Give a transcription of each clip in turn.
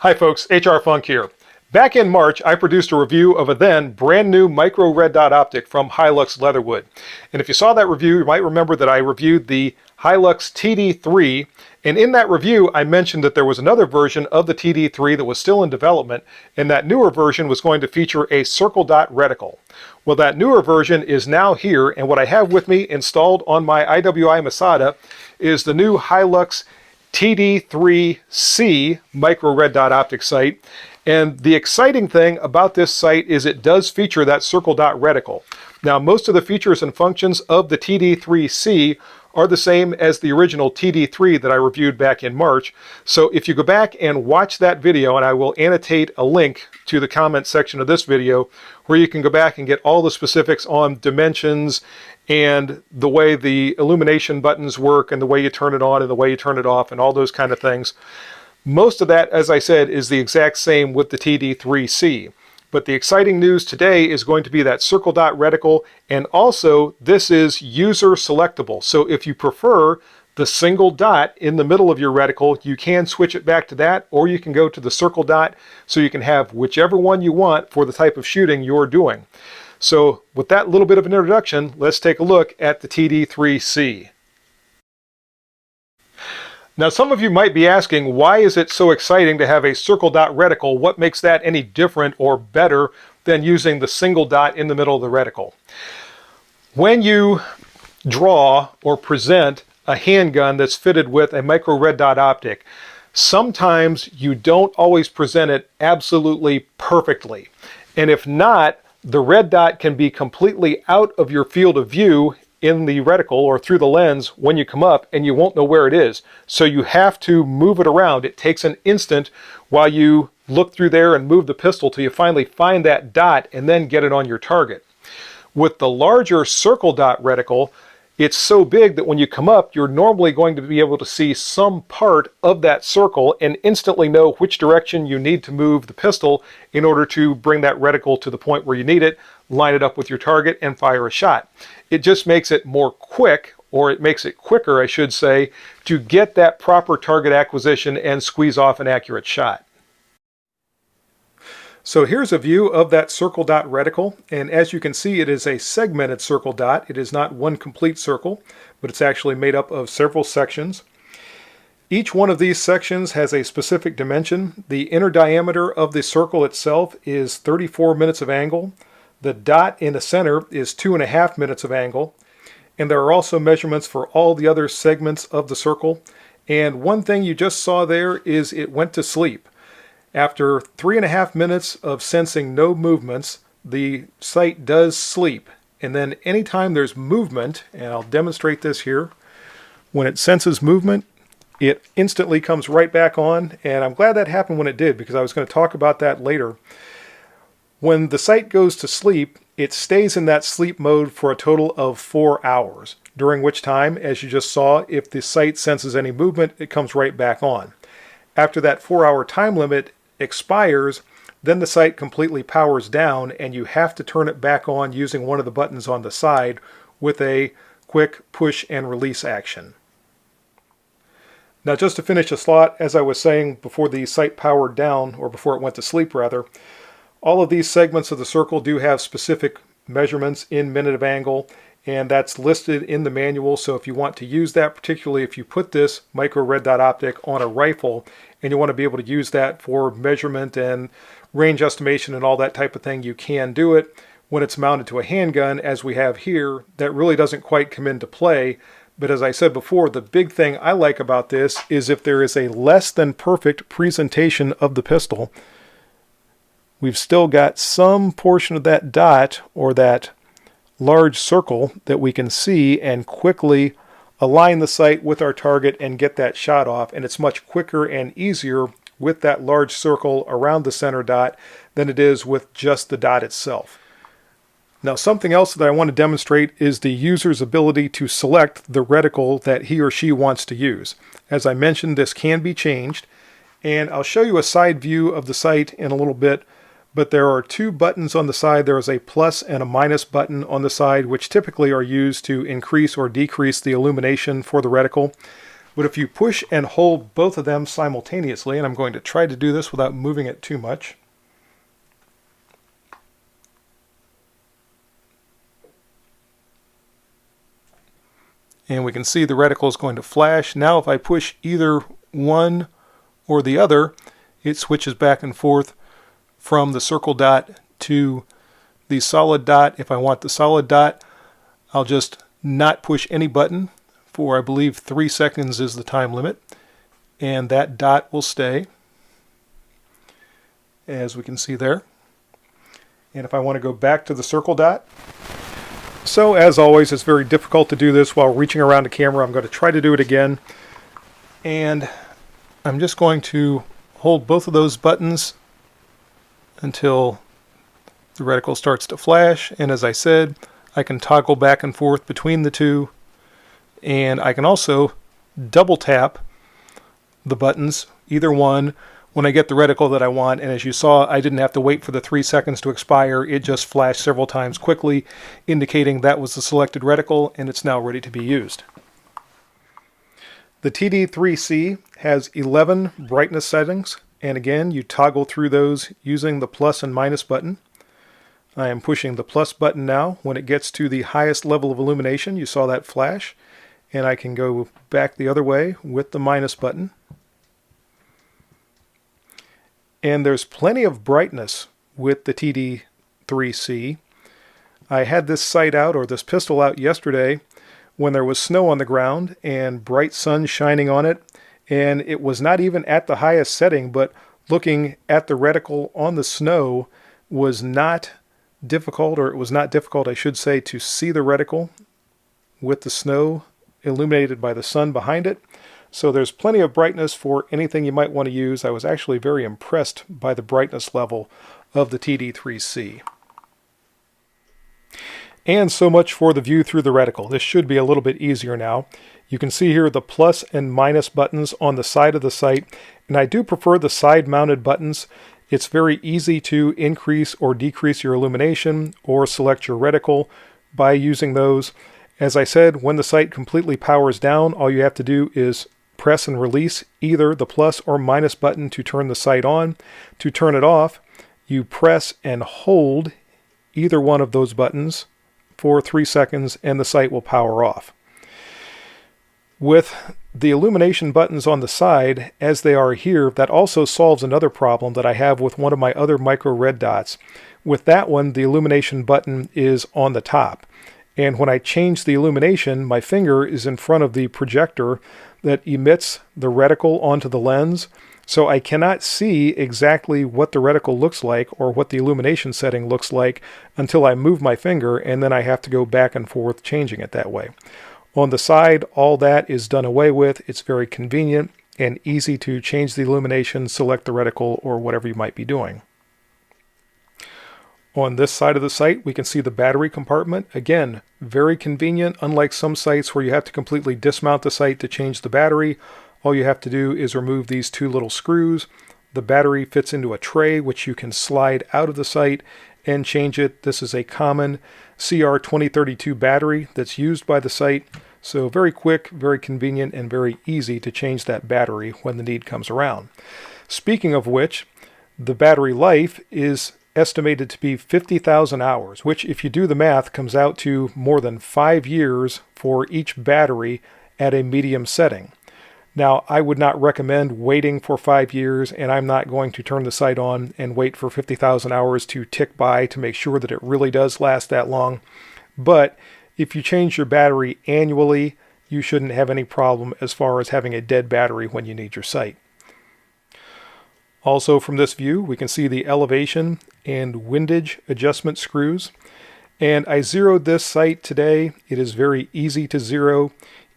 Hi folks, HR Funk here. Back in March, I produced a review of a then brand new micro red dot optic from Hilux Leatherwood. And if you saw that review, you might remember that I reviewed the Hilux TD-3, and in that review I mentioned that there was another version of the TD-3 that was still in development, and that newer version was going to feature a circle dot reticle. Well, that newer version is now here, and what I have with me installed on my IWI Masada is the new Hilux TD-3C micro red dot optic sight. And the exciting thing about this sight is it does feature that circle dot reticle. Now, most of the features and functions of the TD-3C are the same as the original TD-3 that I reviewed back in March. So if you go back and watch that video, and I will annotate a link to the comment section of this video where you can go back and get all the specifics on dimensions and the way the illumination buttons work and the way you turn it on and the way you turn it off and all those kind of things. Most of that, as I said, is the exact same with the TD-3C. But the exciting news today is going to be that circle dot reticle, and also this is user selectable. So if you prefer the single dot in the middle of your reticle, you can switch it back to that, or you can go to the circle dot, so you can have whichever one you want for the type of shooting you're doing. So with that little bit of an introduction, let's take a look at the TD-3C. Now, some of you might be asking, why is it so exciting to have a circle dot reticle? What makes that any different or better than using the single dot in the middle of the reticle? When you draw or present a handgun that's fitted with a micro red dot optic, sometimes you don't always present it absolutely perfectly. And if not, the red dot can be completely out of your field of view in the reticle or through the lens when you come up, and you won't know where it is. So you have to move it around. It takes an instant while you look through there and move the pistol till you finally find that dot and then get it on your target. With the larger circle dot reticle, it's so big that when you come up, you're normally going to be able to see some part of that circle and instantly know which direction you need to move the pistol in order to bring that reticle to the point where you need it, line it up with your target, and fire a shot. It just makes it more quick, or it makes it quicker, I should say, to get that proper target acquisition and squeeze off an accurate shot. So here's a view of that circle dot reticle, and as you can see, it is a segmented circle dot. It is not one complete circle, but it's actually made up of several sections. Each one of these sections has a specific dimension. The inner diameter of the circle itself is 34 minutes of angle. The dot in the center is 2.5 minutes of angle. And there are also measurements for all the other segments of the circle. And one thing you just saw there is it went to sleep. After 3.5 minutes of sensing no movements, the sight does sleep. And then anytime there's movement, and I'll demonstrate this here, when it senses movement, it instantly comes right back on. And I'm glad that happened when it did, because I was going to talk about that later. When the sight goes to sleep, it stays in that sleep mode for a total of 4 hours, during which time, as you just saw, if the sight senses any movement, it comes right back on. After that 4-hour time limit expires, then the sight completely powers down, and you have to turn it back on using one of the buttons on the side with a quick push and release action. Now, just to finish the slot, as I was saying before the sight powered down, or before it went to sleep rather, all of these segments of the circle do have specific measurements in minute of angle, and that's listed in the manual. So if you want to use that, particularly if you put this micro red dot optic on a rifle and you want to be able to use that for measurement and range estimation and all that type of thing, you can do it. When it's mounted to a handgun, as we have here, that really doesn't quite come into play. But as I said before, the big thing I like about this is if there is a less than perfect presentation of the pistol, we've still got some portion of that dot or that large circle that we can see and quickly align the sight with our target and get that shot off. And it's much quicker and easier with that large circle around the center dot than it is with just the dot itself. Now, something else that I want to demonstrate is the user's ability to select the reticle that he or she wants to use. As I mentioned, this can be changed, and I'll show you a side view of the sight in a little bit. But there are two buttons on the side. There is a plus and a minus button on the side, which typically are used to increase or decrease the illumination for the reticle. But if you push and hold both of them simultaneously, and I'm going to try to do this without moving it too much, and we can see the reticle is going to flash. Now if I push either one or the other, it switches back and forth from the circle dot to the solid dot. If I want the solid dot, I'll just not push any button for, I believe, 3 seconds is the time limit, and that dot will stay, as we can see there. And if I want to go back to the circle dot, so as always, it's very difficult to do this while reaching around the camera. I'm going to try to do it again, and I'm just going to hold both of those buttons until the reticle starts to flash. And as I said, I can toggle back and forth between the two, and I can also double tap the buttons, either one, when I get the reticle that I want. And as you saw, I didn't have to wait for the 3 seconds to expire. It just flashed several times quickly, indicating that was the selected reticle, and it's now ready to be used. The TD-3C has 11 brightness settings, and again, you toggle through those using the plus and minus button. I am pushing the plus button now. When it gets to the highest level of illumination, you saw that flash, and I can go back the other way with the minus button. And there's plenty of brightness with the TD-3C. I had this sight out, or this pistol out, yesterday when there was snow on the ground and bright sun shining on it, and it was not even at the highest setting, but looking at the reticle on the snow was not difficult, or it was not difficult, I should say, to see the reticle with the snow illuminated by the sun behind it. So there's plenty of brightness for anything you might want to use. I was actually very impressed by the brightness level of the TD-3C. And so much for the view through the reticle. This should be a little bit easier now. You can see here the plus and minus buttons on the side of the sight, and I do prefer the side mounted buttons. It's very easy to increase or decrease your illumination or select your reticle by using those. As I said, when the sight completely powers down, all you have to do is press and release either the plus or minus button to turn the sight on. To turn it off, you press and hold either one of those buttons for 3 seconds and the sight will power off. With the illumination buttons on the side, as they are here, that also solves another problem that I have with one of my other micro red dots. With that one, the illumination button is on the top. And when I change the illumination, my finger is in front of the projector that emits the reticle onto the lens. So I cannot see exactly what the reticle looks like or what the illumination setting looks like until I move my finger, and then I have to go back and forth changing it that way. On the side, all that is done away with. It's very convenient and easy to change the illumination, select the reticle, or whatever you might be doing. On this side of the sight, we can see the battery compartment. Again, very convenient, unlike some sites where you have to completely dismount the sight to change the battery. All you have to do is remove these 2 little screws. The battery fits into a tray, which you can slide out of the sight and change it. This is a common CR2032 battery that's used by the sight. So very quick, very convenient, and very easy to change that battery when the need comes around. Speaking of which, the battery life is estimated to be 50,000 hours, which, if you do the math, comes out to more than 5 years for each battery at a medium setting. Now, I would not recommend waiting for 5 years, and I'm not going to turn the sight on and wait for 50,000 hours to tick by to make sure that it really does last that long. But if you change your battery annually, you shouldn't have any problem as far as having a dead battery when you need your sight. Also from this view, we can see the elevation and windage adjustment screws. And I zeroed this sight today. It is very easy to zero.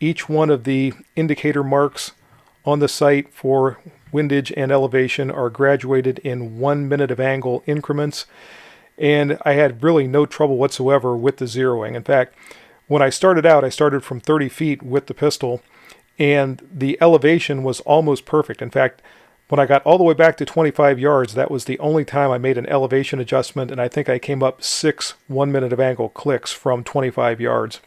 Each one of the indicator marks on the sight for windage and elevation are graduated in 1 minute of angle increments. And I had really no trouble whatsoever with the zeroing. In fact, when I started out, I started from 30 feet with the pistol, and the elevation was almost perfect. In fact, when I got all the way back to 25 yards, that was the only time I made an elevation adjustment, and I think I came up 6 1 minute of angle clicks from 25 yards.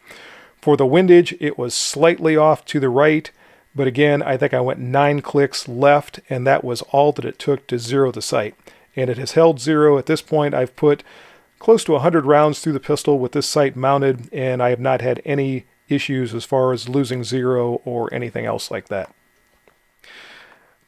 For the windage, it was slightly off to the right, But again, I think I went 9 clicks left, and that was all that it took to zero the sight. And it has held zero. At this point, I've put close to 100 rounds through the pistol with this sight mounted, and I have not had any issues as far as losing zero or anything else like that.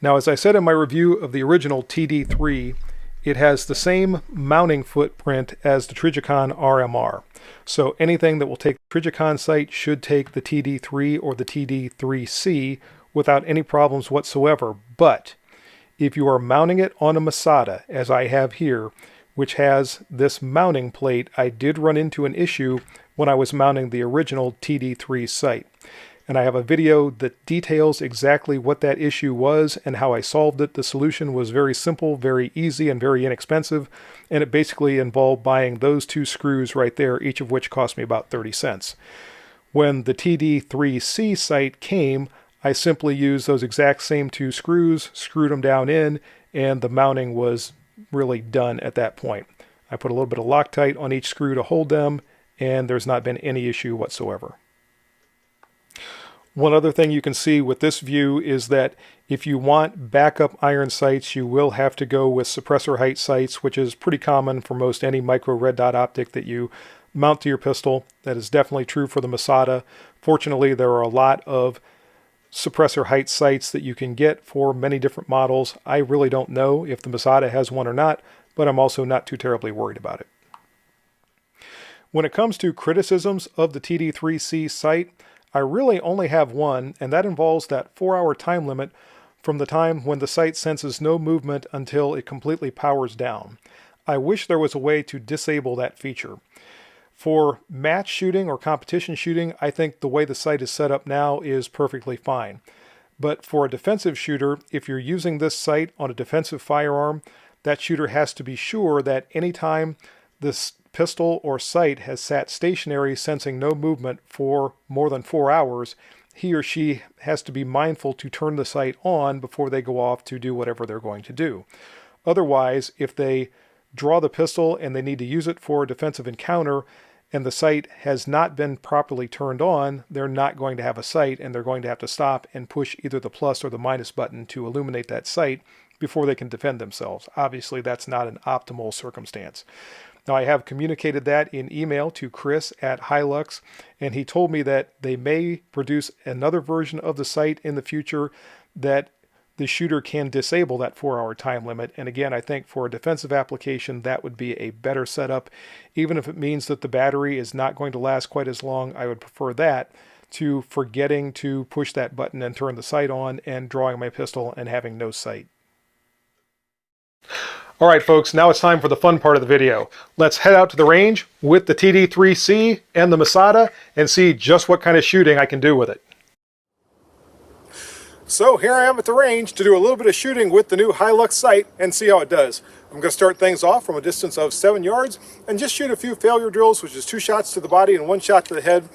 Now, as I said in my review of the original TD3, it has the same mounting footprint as the Trijicon RMR. So anything that will take the Trijicon sight should take the TD3 or the TD-3C without any problems whatsoever. But if you are mounting it on a Masada, as I have here, which has this mounting plate, I did run into an issue when I was mounting the original TD3 sight. And I have a video that details exactly what that issue was and how I solved it. The solution was very simple, very easy, and very inexpensive. And it basically involved buying those 2 screws right there, each of which cost me about 30 cents. When the TD3C sight came, I simply used those exact same 2 screws, screwed them down in, and the mounting was really done at that point. I put a little bit of Loctite on each screw to hold them, and there's not been any issue whatsoever. One other thing you can see with this view is that if you want backup iron sights, you will have to go with suppressor height sights, which is pretty common for most any micro red dot optic that you mount to your pistol. That is definitely true for the Masada. Fortunately, there are a lot of suppressor height sights that you can get for many different models. I really don't know if the Masada has one or not, but I'm also not too terribly worried about it. When it comes to criticisms of the TD3C sight, I really only have one, and that involves that 4-hour time limit from the time when the sight senses no movement until it completely powers down. I wish there was a way to disable that feature. For match shooting or competition shooting, I think the way the sight is set up now is perfectly fine. But for a defensive shooter, if you're using this sight on a defensive firearm, that shooter has to be sure that anytime this pistol or sight has sat stationary sensing no movement for more than 4 hours, he or she has to be mindful to turn the sight on before they go off to do whatever they're going to do. Otherwise, if they draw the pistol and they need to use it for a defensive encounter and the sight has not been properly turned on, they're not going to have a sight, and they're going to have to stop and push either the plus or the minus button to illuminate that sight before they can defend themselves. Obviously, that's not an optimal circumstance. Now, I have communicated that in email to Chris at Hilux, and he told me that they may produce another version of the sight in the future that the shooter can disable that 4-hour time limit. And again, I think for a defensive application, that would be a better setup. Even if it means that the battery is not going to last quite as long, I would prefer that to forgetting to push that button and turn the sight on and drawing my pistol and having no sight. All right, folks, now it's time for the fun part of the video. Let's head out to the range with the TD-3C and the Masada and see just what kind of shooting I can do with it. So here I am at the range to do a little bit of shooting with the new Hilux sight and see how it does. I'm going to start things off from a distance of 7 yards and just shoot a few failure drills, which is 2 shots to the body and 1 shot to the head.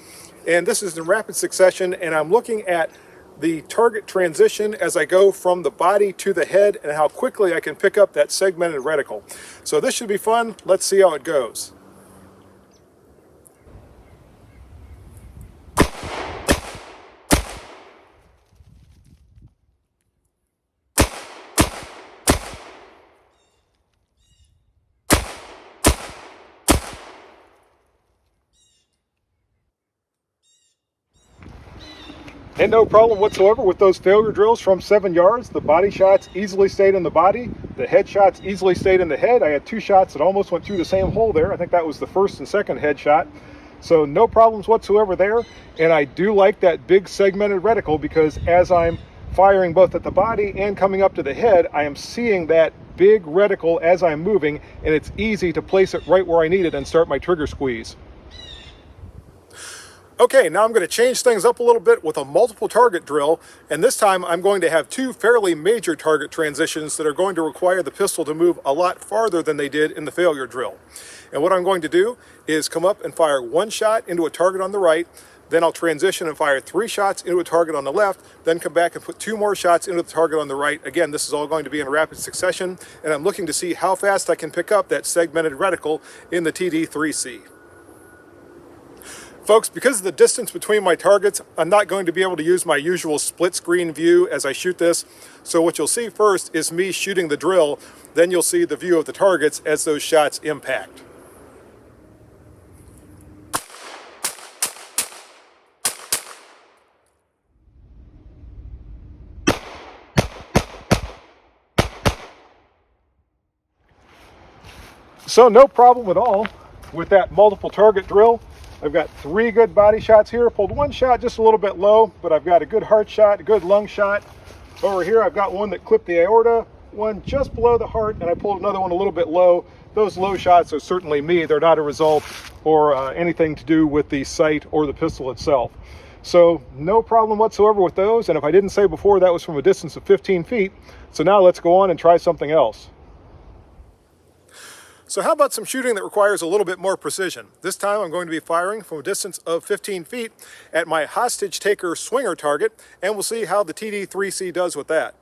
And this is in rapid succession, and I'm looking at the target transition as I go from the body to the head and how quickly I can pick up that segmented reticle. So this should be fun. Let's see how it goes. And no problem whatsoever with those failure drills from 7 yards. The body shots easily stayed in the body. The head shots easily stayed in the head. I had 2 shots that almost went through the same hole there. I think that was the first and second head shot. So no problems whatsoever there. And I do like that big segmented reticle because as I'm firing both at the body and coming up to the head, I am seeing that big reticle as I'm moving, and it's easy to place it right where I need it and start my trigger squeeze. Okay, now I'm going to change things up a little bit with a multiple target drill, and this time I'm going to have 2 fairly major target transitions that are going to require the pistol to move a lot farther than they did in the failure drill. And what I'm going to do is come up and fire 1 shot into a target on the right, then I'll transition and fire 3 shots into a target on the left, then come back and put 2 more shots into the target on the right. Again, this is all going to be in rapid succession, and I'm looking to see how fast I can pick up that segmented reticle in the TD-3C. Folks, because of the distance between my targets, I'm not going to be able to use my usual split screen view as I shoot this. So what you'll see first is me shooting the drill, then you'll see the view of the targets as those shots impact. So no problem at all with that multiple target drill. I've got 3 good body shots here. Pulled one shot just a little bit low, but I've got a good heart shot, a good lung shot. Over here I've got one that clipped the aorta, one just below the heart, and I pulled another one a little bit low. Those low shots are certainly me. They're not a result or anything to do with the sight or the pistol itself. So no problem whatsoever with those. And if I didn't say before, that was from a distance of 15 feet. So now let's go on and try something else. So how about some shooting that requires a little bit more precision? This time I'm going to be firing from a distance of 15 feet at my hostage taker swinger target, and we'll see how the TD-3C does with that.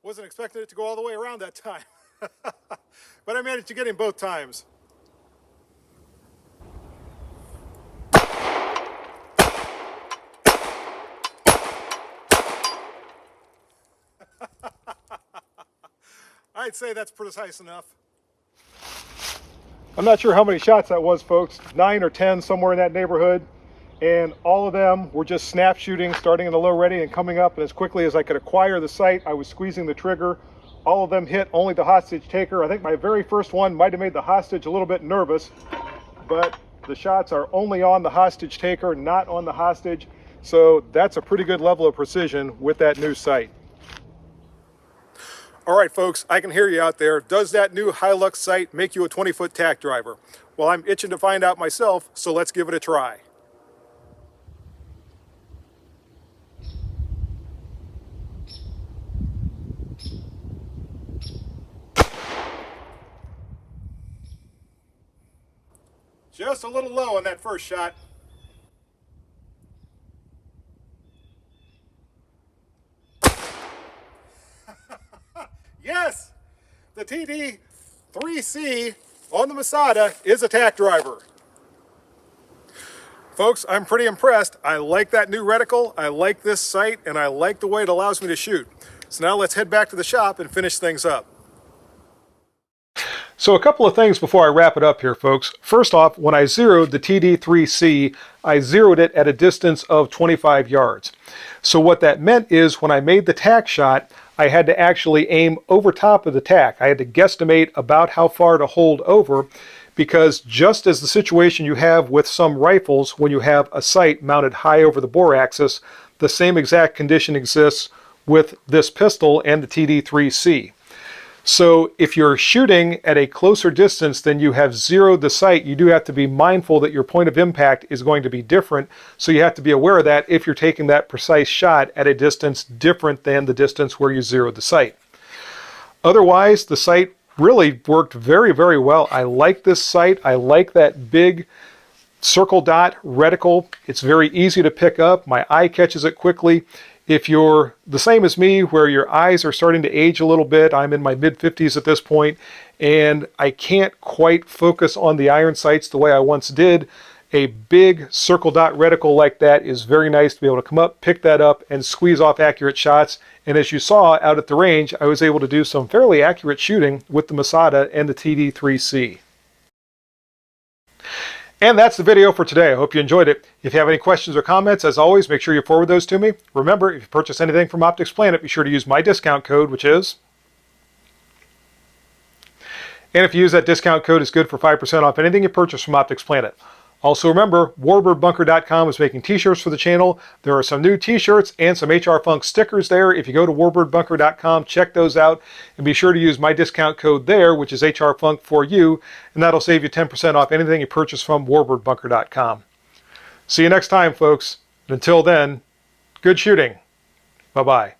Wasn't expecting it to go all the way around that time, but I managed to get him both times. I'd say that's precise enough. I'm not sure how many shots that was, folks, 9 or 10, somewhere in that neighborhood. And all of them were just snap shooting, starting in the low ready and coming up. And as quickly as I could acquire the sight, I was squeezing the trigger. All of them hit only the hostage taker. I think my very first one might have made the hostage a little bit nervous, but the shots are only on the hostage taker, not on the hostage. So that's a pretty good level of precision with that new sight. All right, folks, I can hear you out there. Does that new Hilux sight make you a 20-foot tack driver? Well, I'm itching to find out myself, so let's give it a try. Just a little low on that first shot. Yes, the TD-3C on the Masada is a tack driver. Folks, I'm pretty impressed. I like that new reticle, I like this sight, and I like the way it allows me to shoot. So now let's head back to the shop and finish things up. So a couple of things before I wrap it up here, folks. First off, when I zeroed the TD-3C, I zeroed it at a distance of 25 yards. So what that meant is when I made the tack shot, I had to actually aim over top of the tack. I had to guesstimate about how far to hold over, because just as the situation you have with some rifles when you have a sight mounted high over the bore axis, the same exact condition exists with this pistol and the TD-3C. So if you're shooting at a closer distance than you have zeroed the sight, you do have to be mindful that your point of impact is going to be different. So you have to be aware of that if you're taking that precise shot at a distance different than the distance where you zeroed the sight. Otherwise, the sight really worked very, very well. I like this sight. I like that big circle dot reticle. It's very easy to pick up. My eye catches it quickly. If you're the same as me, where your eyes are starting to age a little bit, I'm in my mid-50s at this point, and I can't quite focus on the iron sights the way I once did, a big circle dot reticle like that is very nice to be able to come up, pick that up, and squeeze off accurate shots. And as you saw out at the range, I was able to do some fairly accurate shooting with the Masada and the TD-3C. And that's the video for today. I hope you enjoyed it. If you have any questions or comments, as always, make sure you forward those to me. Remember, if you purchase anything from Optics Planet, be sure to use my discount code, which is... And if you use that discount code, it's good for 5% off anything you purchase from Optics Planet. Also remember, warbirdbunker.com is making t-shirts for the channel. There are some new t-shirts and some HR Funk stickers there. If you go to warbirdbunker.com, check those out, and be sure to use my discount code there, which is HR Funk for you, and that'll save you 10% off anything you purchase from warbirdbunker.com. See you next time, folks. And until then, good shooting. Bye-bye.